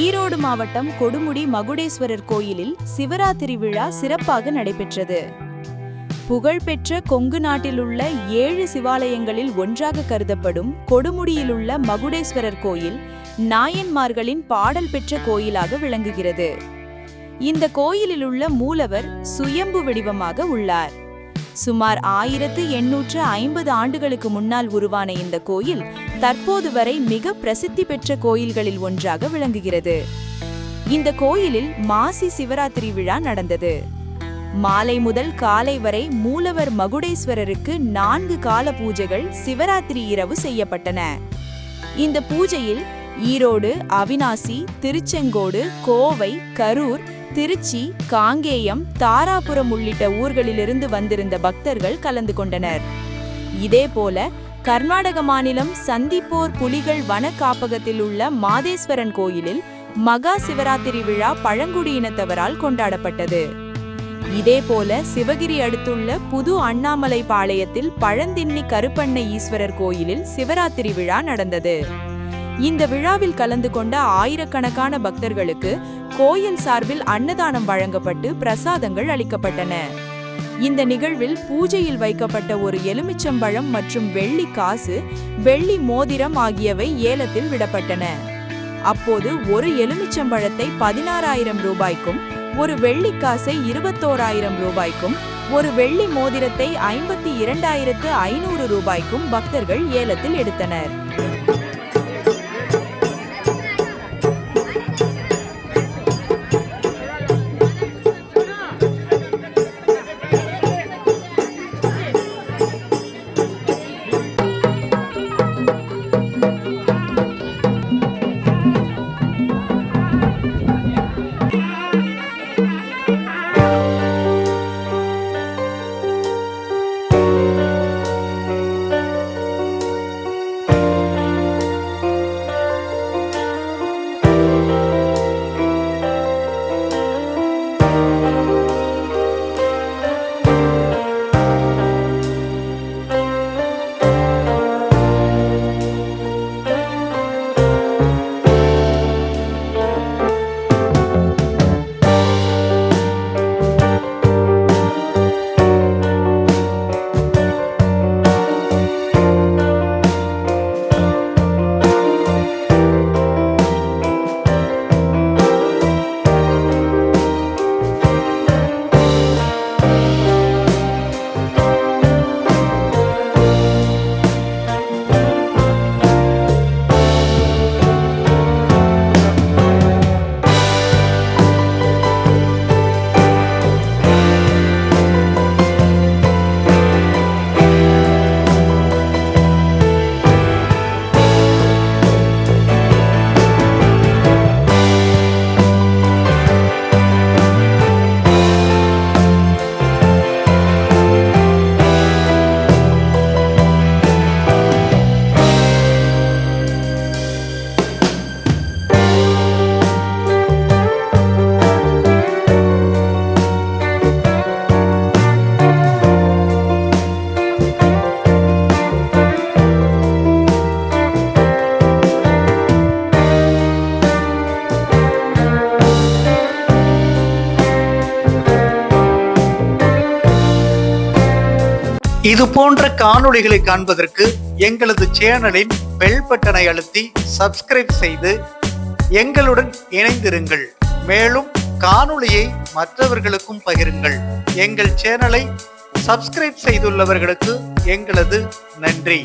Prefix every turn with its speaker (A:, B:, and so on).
A: ஈரோடு மாவட்டம் கொடுமுடி மகுடேஸ்வரர் கோயிலில் சிவராத்திரி விழா சிறப்பாக நடைபெற்றது. புகழ்பெற்ற கொங்கு நாட்டிலுள்ள 7 சிவாலயங்களில் ஒன்றாக கருதப்படும் கொடுமுடியிலுள்ள மகுடேஸ்வரர் கோயில் நாயன்மார்களின் பாடல் பெற்ற கோயிலாக விளங்குகிறது. இந்த கோயிலிலுள்ள மூலவர் சுயம்பு வடிவமாக உள்ளார். சுமார் 1850 ஆண்டுகளுக்கு முன்னால் உருவான இந்த கோயில் தற்போது வரை மிக பிரசித்தி பெற்ற கோயில்களில் ஒன்றாக விளங்குகிறது. இந்த கோயிலில் மாசி சிவராத்திரி விழா நடந்தது. மாலை முதல் காலை வரை மூலவர் மகுடேஸ்வரருக்கு 4 கால பூஜைகள் சிவராத்திரி இரவு செய்யப்பட்டன. இந்த பூஜையில் ஈரோடு, அவிநாசி, திருச்செங்கோடு, கோவை, கரூர், திருச்சி, காங்கேயம், தாராபுரம் உள்ளிட்ட ஊர்களிலிருந்து வந்திருந்த பக்தர்கள் கலந்து கொண்டனர். இதேபோல கர்நாடக மாநிலம் சந்திப்போர் புலிகள் வன காப்பகத்தில் உள்ள மாதேஸ்வரன் கோயிலில் மகா சிவராத்திரி விழா பழங்குடியினத்தவரால் கொண்டாடப்பட்டது. இதேபோல சிவகிரி அடுத்துள்ள புது அண்ணாமலை பாளையத்தில் பழந்தின்னி கருப்பண்ண ஈஸ்வரர் கோயிலில் சிவராத்திரி விழா நடந்தது. இந்த விழாவில் கலந்து கொண்ட ஆயிரக்கணக்கான பக்தர்களுக்கு கோயில் சார்பில் அன்னதானம் வழங்கப்பட்டு பிரசாதங்கள் அளிக்கப்பட்டன. இந்த நிகழ்வில் பூஜையில் வைக்கப்பட்ட ஒரு எலுமிச்சம்பழம் மற்றும் வெள்ளி காசு, வெள்ளி மோதிரம் ஆகியவை ஏலத்தில் விடப்பட்டன. அப்போது ஒரு எலுமிச்சம்பழத்தை 16,000 ரூபாய்க்கும், ஒரு வெள்ளிக்காசை 21,000 ரூபாய்க்கும், ஒரு வெள்ளி மோதிரத்தை 52,500 ரூபாய்க்கும் பக்தர்கள் ஏலத்தில் எடுத்தனர்.
B: இது போன்ற காணொளிகளை காண்பதற்கு எங்களது சேனலின் பெல் பட்டனை அழுத்தி சப்ஸ்கிரைப் செய்து எங்களுடன் இணைந்திருங்கள். மேலும் காணொளியை மற்றவர்களுக்கும் பகிருங்கள். எங்கள் சேனலை சப்ஸ்கிரைப் செய்துள்ளவர்களுக்கு எங்களது நன்றி.